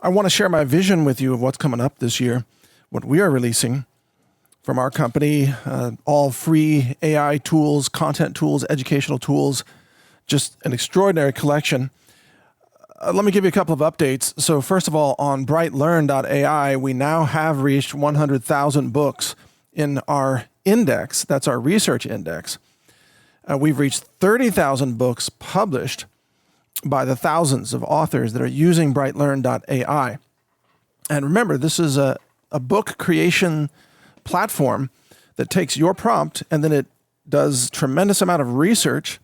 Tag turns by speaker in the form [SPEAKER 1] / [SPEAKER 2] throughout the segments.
[SPEAKER 1] I want to share my vision with you of what's coming up this year, what we are releasing from our company, all free AI tools, content tools, educational tools, just an extraordinary collection. Let me give you a couple of updates. So first of all, on Brightelearn.ai, we now have reached 100,000 books in our index. That's our research index. We've reached 30,000 books published by the thousands of authors that are using Brightelearn.ai. And remember, this is a book creation platform that takes your prompt and then it does tremendous amount of research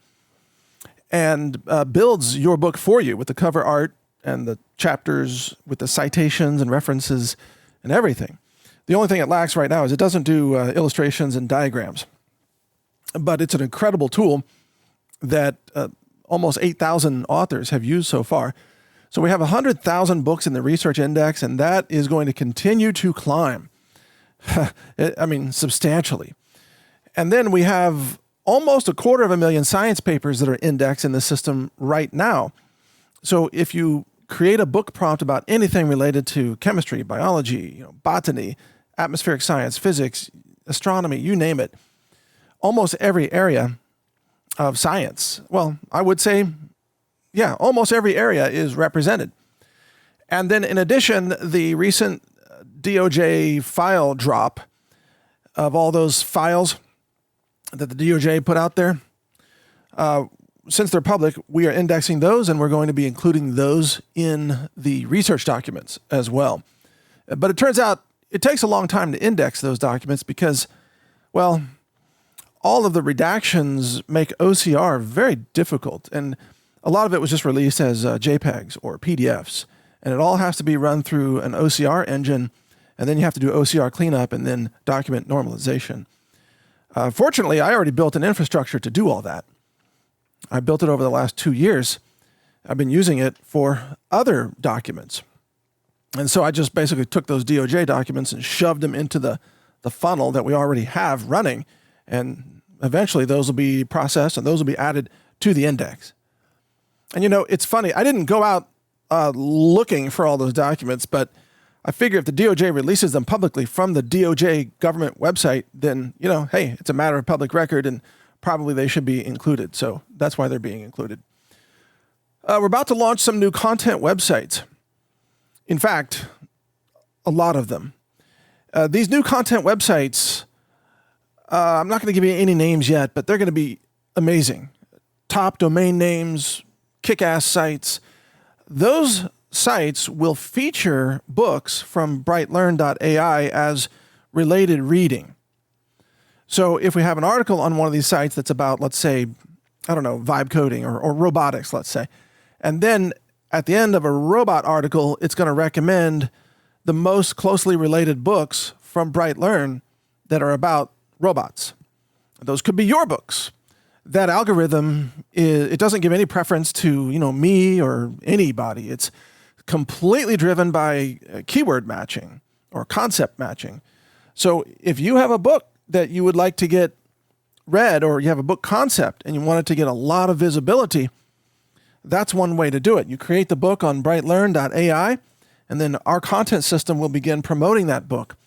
[SPEAKER 1] and builds your book for you with the cover art and the chapters with the citations and references and everything. The only thing it lacks right now is it doesn't do illustrations and diagrams. But it's an incredible tool that almost 8,000 authors have used so far. So we have 100,000 books in the research index, and that is going to continue to climb. Substantially. And then we have almost 250,000 science papers that are indexed in the system right now. So if you create a book prompt about anything related to chemistry, biology, botany, atmospheric science, physics, astronomy, you name it, almost every area of science, well, I would say, yeah, almost every area is represented. And then in addition, the recent DOJ file drop of all those files that the DOJ put out there, since they're public, we are indexing those and we're going to be including those in the research documents as well. But it turns out it takes a long time to index those documents because, well, all of the redactions make OCR very difficult. And a lot of it was just released as JPEGs or PDFs. And it all has to be run through an OCR engine. And then you have to do OCR cleanup and then document normalization. Fortunately, I already built an infrastructure to do all that. I built it over the last 2 years. I've been using it for other documents. And so I just basically took those DOJ documents and shoved them into the funnel that we already have running. And eventually those will be processed and those will be added to the index. And it's funny, I didn't go out looking for all those documents, but I figure if the DOJ releases them publicly from the DOJ government website, then, hey, it's a matter of public record and probably they should be included. So that's why they're being included. We're about to launch some new content websites. In fact, a lot of them. These new content websites, I'm not going to give you any names yet, but they're going to be amazing. Top domain names, kick-ass sites. Those sites will feature books from Brightelearn.ai as related reading. So if we have an article on one of these sites that's about, let's say, vibe coding or robotics, let's say, and then at the end of a robot article, it's going to recommend the most closely related books from Brightelearn that are about robots. Those could be your books. That algorithm, it doesn't give any preference to, me or anybody. It's completely driven by keyword matching or concept matching. So if you have a book that you would like to get read or you have a book concept and you want it to get a lot of visibility, that's one way to do it. You create the book on Brightelearn.ai and then our content system will begin promoting that book.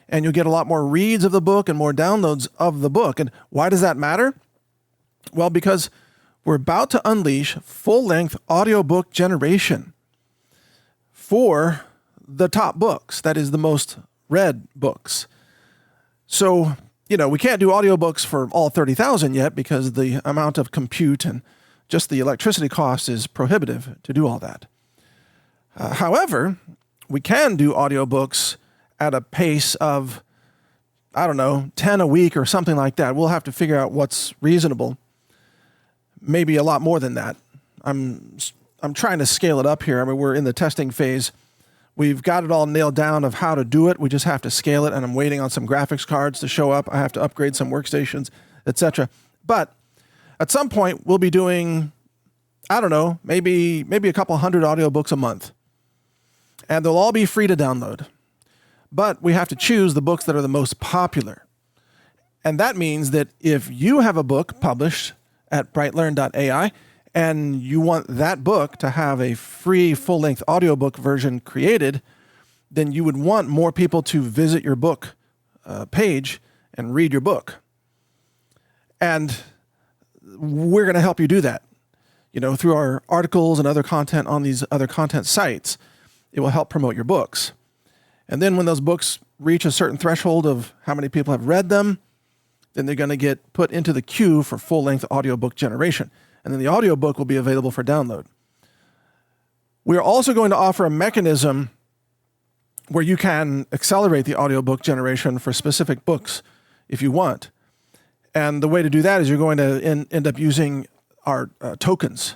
[SPEAKER 1] And you'll get a lot more reads of the book and more downloads of the book. And why does that matter? Well, because we're about to unleash full-length audiobook generation for the top books, that is the most read books. So, we can't do audiobooks for all 30,000 yet because the amount of compute and just the electricity cost is prohibitive to do all that. However, we can do audiobooks at a pace of, 10 a week or something like that. We'll have to figure out what's reasonable. Maybe a lot more than that. I'm trying to scale it up here. We're in the testing phase. We've got it all nailed down of how to do it. We just have to scale it, and I'm waiting on some graphics cards to show up. I have to upgrade some workstations, etc. But at some point, we'll be doing, maybe a couple hundred audiobooks a month. And they'll all be free to download. But we have to choose the books that are the most popular. And that means that if you have a book published at Brightelearn.ai and you want that book to have a free full-length audiobook version created, then you would want more people to visit your book page and read your book. And we're going to help you do that. Through our articles and other content on these other content sites, it will help promote your books. And then when those books reach a certain threshold of how many people have read them, then they're going to get put into the queue for full-length audiobook generation. And then the audiobook will be available for download. We are also going to offer a mechanism where you can accelerate the audiobook generation for specific books if you want. And the way to do that is you're going to end up using our tokens.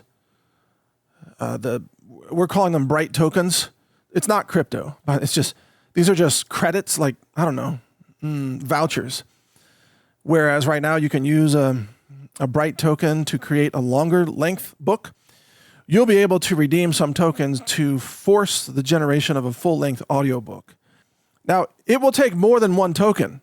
[SPEAKER 1] We're calling them Bright tokens. It's not crypto, but these are just credits, like, vouchers. Whereas right now you can use a Bright token to create a longer length book. You'll be able to redeem some tokens to force the generation of a full-length audiobook. Now, it will take more than one token,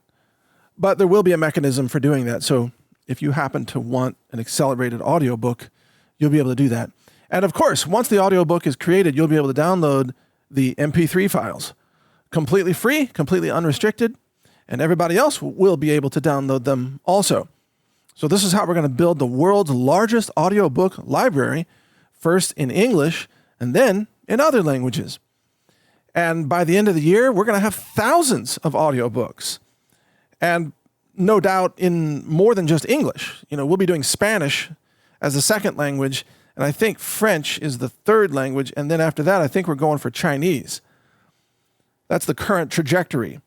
[SPEAKER 1] but there will be a mechanism for doing that. So if you happen to want an accelerated audiobook, you'll be able to do that. And of course, once the audiobook is created, you'll be able to download the MP3 files completely free, completely unrestricted, and everybody else will be able to download them also. So this is how we're going to build the world's largest audiobook library, first in English and then in other languages. And by the end of the year, we're going to have thousands of audiobooks. And no doubt in more than just English. We'll be doing Spanish as a second language, and I think French is the third language, and then after that, I think we're going for Chinese. That's the current trajectory.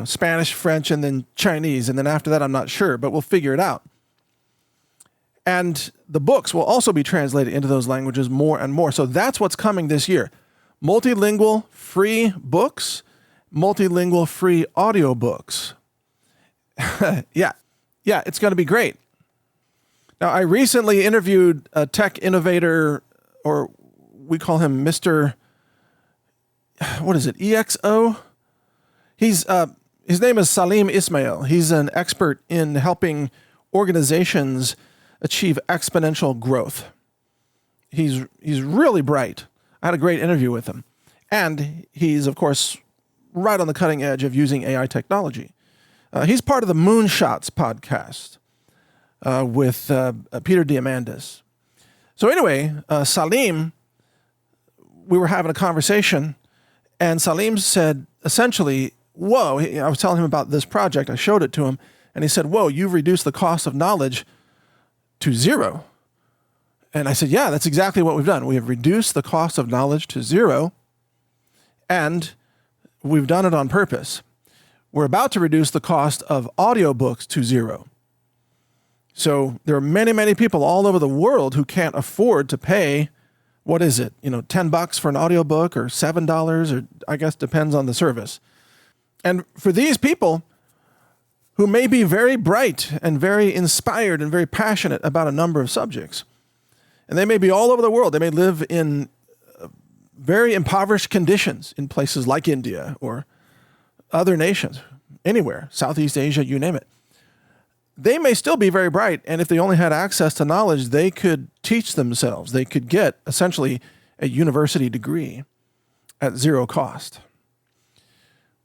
[SPEAKER 1] Spanish, French, and then Chinese, and then after that, I'm not sure, but we'll figure it out. And the books will also be translated into those languages more and more. So that's what's coming this year. Multilingual free books, multilingual free audiobooks. Yeah, it's going to be great. Now, I recently interviewed a tech innovator, or we call him Mr. EXO? His name is Salim Ismail. He's an expert in helping organizations achieve exponential growth. He's really bright. I had a great interview with him. And he's, of course, right on the cutting edge of using AI technology. He's part of the Moonshots podcast with Peter Diamandis. So anyway, Salim, we were having a conversation, and Salim said, essentially, whoa, I was telling him about this project. I showed it to him, and he said, whoa, you've reduced the cost of knowledge to zero. And I said, yeah, that's exactly what we've done. We have reduced the cost of knowledge to zero, and we've done it on purpose. We're about to reduce the cost of audiobooks to zero. So there are many, many people all over the world who can't afford to pay, what is it, $10 for an audiobook or $7, or I guess depends on the service. And for these people who may be very bright and very inspired and very passionate about a number of subjects, and they may be all over the world, they may live in very impoverished conditions in places like India or other nations, anywhere, Southeast Asia, you name it. They may still be very bright, and if they only had access to knowledge, they could teach themselves. They could get, essentially, a university degree at zero cost.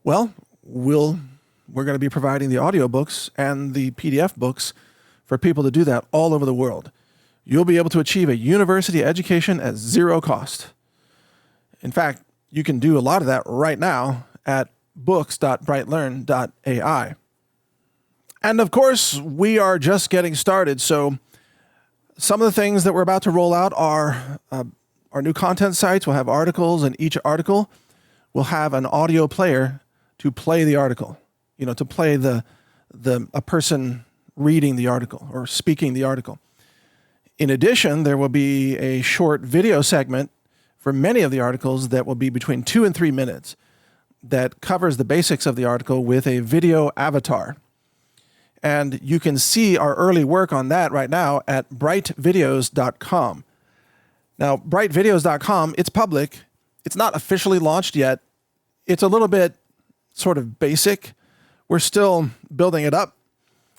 [SPEAKER 1] Well, we're going to be providing the audiobooks and the PDF books for people to do that all over the world. You'll be able to achieve a university education at zero cost. In fact, you can do a lot of that right now at books.brightelearn.ai. And of course, we are just getting started. So some of the things that we're about to roll out are our new content sites. We'll have articles, and each article will have an audio player to play the article, to play a person reading the article or speaking the article. In addition, there will be a short video segment for many of the articles that will be between 2 and 3 minutes that covers the basics of the article with a video avatar. And you can see our early work on that right now at brightvideos.com. Now, brightvideos.com, it's public. It's not officially launched yet. It's a little bit sort of basic. We're still building it up.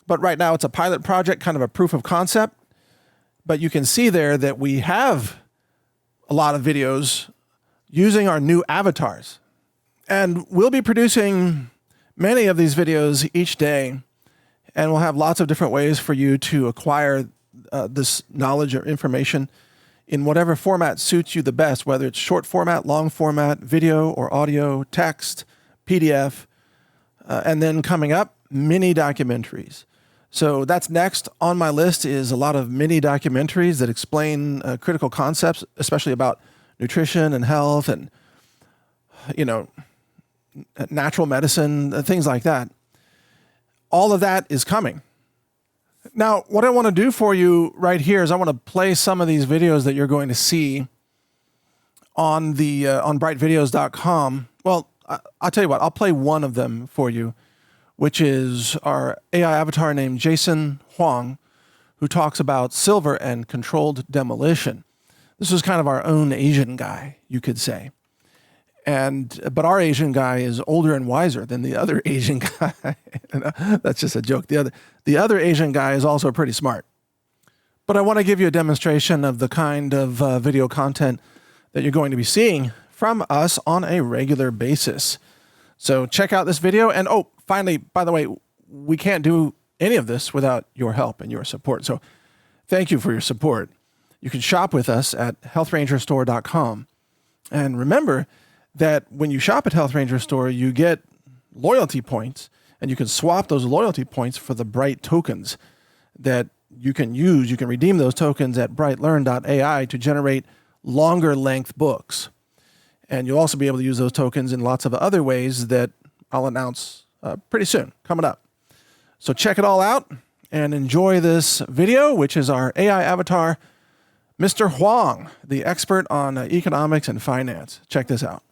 [SPEAKER 1] But right now, it's a pilot project, kind of a proof of concept. But you can see there that we have a lot of videos using our new avatars. And we'll be producing many of these videos each day, and we'll have lots of different ways for you to acquire this knowledge or information in whatever format suits you the best, whether it's short format, long format, video or audio, text, PDF, and then coming up, mini documentaries. So that's next on my list is a lot of mini documentaries that explain critical concepts, especially about nutrition and health and, natural medicine, things like that. All of that is coming. Now, what I want to do for you right here is I want to play some of these videos that you're going to see on the on brightvideos.com. Well, I'll tell you what, I'll play one of them for you, which is our AI avatar named Jason Huang, who talks about silver and controlled demolition. This is kind of our own Asian guy, you could say. But our Asian guy is older and wiser than the other Asian guy. That's just a joke. The other Asian guy is also pretty smart. But I want to give you a demonstration of the kind of video content that you're going to be seeing from us on a regular basis. So check out this video. And finally, by the way, we can't do any of this without your help and your support. So thank you for your support. You can shop with us at healthrangerstore.com. And remember that when you shop at Health Ranger Store, you get loyalty points, and you can swap those loyalty points for the Bright tokens that you can use. You can redeem those tokens at Brightelearn.ai to generate longer length books. And you'll also be able to use those tokens in lots of other ways that I'll announce pretty soon, coming up. So check it all out and enjoy this video, which is our AI avatar, Mr. Huang, the expert on economics and finance. Check this out.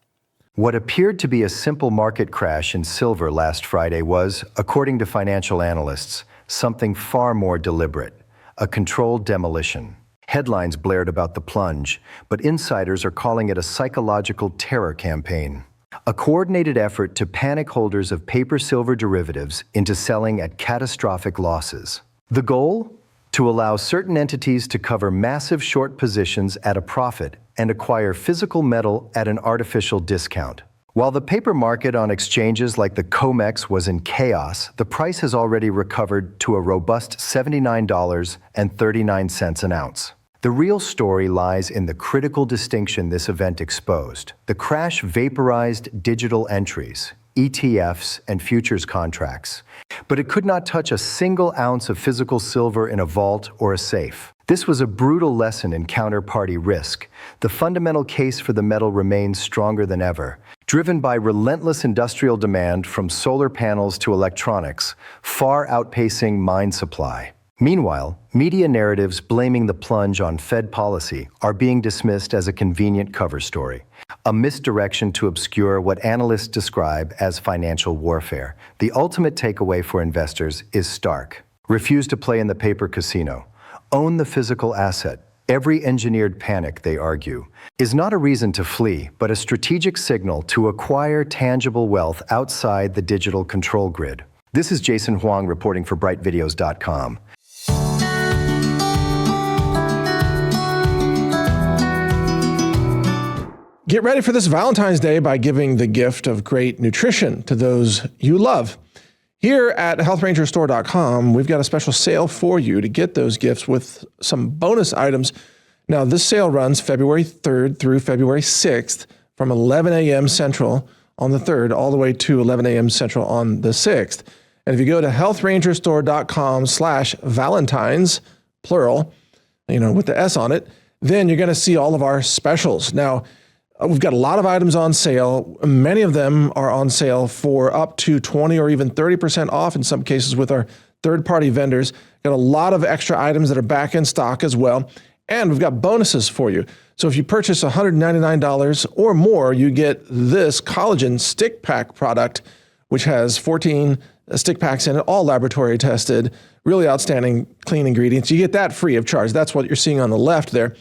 [SPEAKER 2] What appeared to be a simple market crash in silver last Friday was, according to financial analysts, something far more deliberate, a controlled demolition. Headlines blared about the plunge, but insiders are calling it a psychological terror campaign. A coordinated effort to panic holders of paper silver derivatives into selling at catastrophic losses. The goal? To allow certain entities to cover massive short positions at a profit and acquire physical metal at an artificial discount. While the paper market on exchanges like the COMEX was in chaos, the price has already recovered to a robust $79.39 an ounce. The real story lies in the critical distinction this event exposed. The crash vaporized digital entries, ETFs, and futures contracts, but it could not touch a single ounce of physical silver in a vault or a safe. This was a brutal lesson in counterparty risk. The fundamental case for the metal remains stronger than ever, driven by relentless industrial demand from solar panels to electronics, far outpacing mine supply. Meanwhile, media narratives blaming the plunge on Fed policy are being dismissed as a convenient cover story, a misdirection to obscure what analysts describe as financial warfare. The ultimate takeaway for investors is stark. Refuse to play in the paper casino. Own the physical asset. Every engineered panic, they argue, is not a reason to flee, but a strategic signal to acquire tangible wealth outside the digital control grid. This is Jason Huang reporting for brightvideos.com.
[SPEAKER 1] Get ready for this Valentine's Day by giving the gift of great nutrition to those you love. Here at healthrangerstore.com, we've got a special sale for you to get those gifts with some bonus items. Now, this sale runs February 3rd through February 6th from 11 a.m. Central on the 3rd all the way to 11 a.m. Central on the 6th. And if you go to healthrangerstore.com/Valentines, plural, with the S on it, then you're going to see all of our specials. Now, we've got a lot of items on sale. Many of them are on sale for up to 20 or even 30% off in some cases with our third-party vendors. Got a lot of extra items that are back in stock as well. And we've got bonuses for you. So if you purchase $199 or more, you get this collagen stick pack product, which has 14 stick packs in it, all laboratory tested, really outstanding clean ingredients. You get that free of charge. That's what you're seeing on the left there.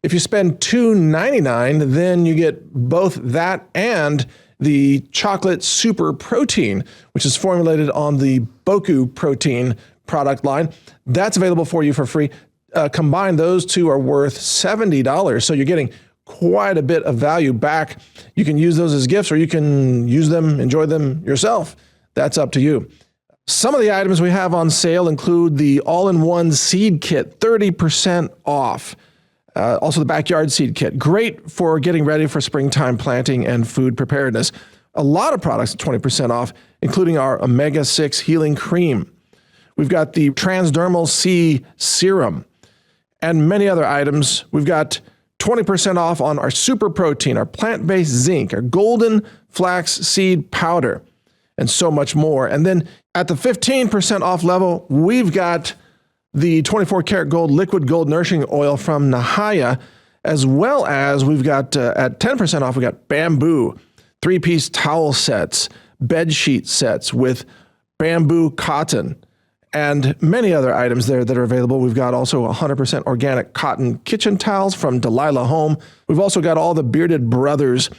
[SPEAKER 1] If you spend $299, then you get both that and the chocolate super protein, which is formulated on the Boku protein product line. That's available for you for free. Combined, those two are worth $70. So you're getting quite a bit of value back. You can use those as gifts, or you can use them, enjoy them yourself. That's up to you. Some of the items we have on sale include the all-in-one seed kit, 30% off. Also the backyard seed kit, great for getting ready for springtime planting and food preparedness. A lot of products at 20% off, including our omega-6 healing cream. We've got the transdermal C serum and many other items. We've got 20% off on our super protein, our plant-based zinc, our golden flax seed powder, and so much more. And then at the 15% off level, we've got the 24 karat gold liquid gold nourishing oil from Nahaya, as well as we've got at 10% off, we got bamboo, 3-piece towel sets, bed sheet sets with bamboo cotton, and many other items there that are available. We've got also 100% organic cotton kitchen towels from Delilah Home. We've also got all the Bearded Brothers,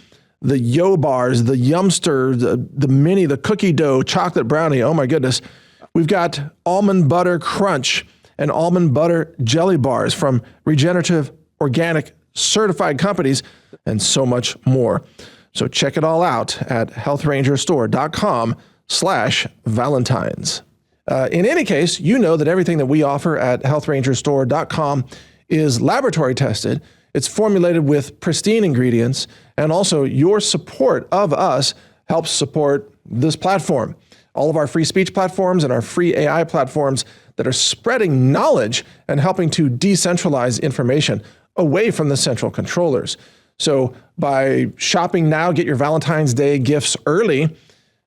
[SPEAKER 1] the Yo Bars, the Yumster, the Mini, the cookie dough, chocolate brownie. Oh my goodness. We've got almond butter crunch and almond butter jelly bars from regenerative, organic, certified companies, and so much more. So check it all out at healthrangerstore.com/Valentines. In any case, you know that everything that we offer at healthrangerstore.com is laboratory tested. It's formulated with pristine ingredients, and also your support of us helps support this platform. All of our free speech platforms and our free AI platforms that are spreading knowledge and helping to decentralize information away from the central controllers. So by shopping now, get your Valentine's Day gifts early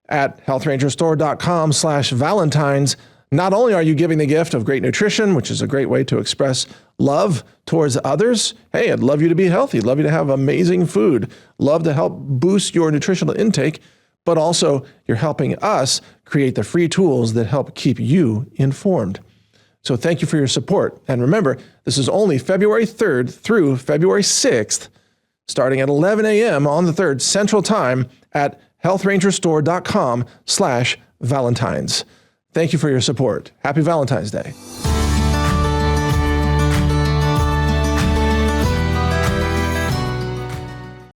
[SPEAKER 1] at healthrangerstore.com/Valentines. Not only are you giving the gift of great nutrition, which is a great way to express love towards others. Hey, I'd love you to be healthy. Love you to have amazing food. Love to help boost your nutritional intake, but also you're helping us create the free tools that help keep you informed. So thank you for your support. And remember, this is only February 3rd through February 6th, starting at 11 a.m. on the 3rd Central Time at healthrangerstore.com/Valentines. Thank you for your support. Happy Valentine's Day.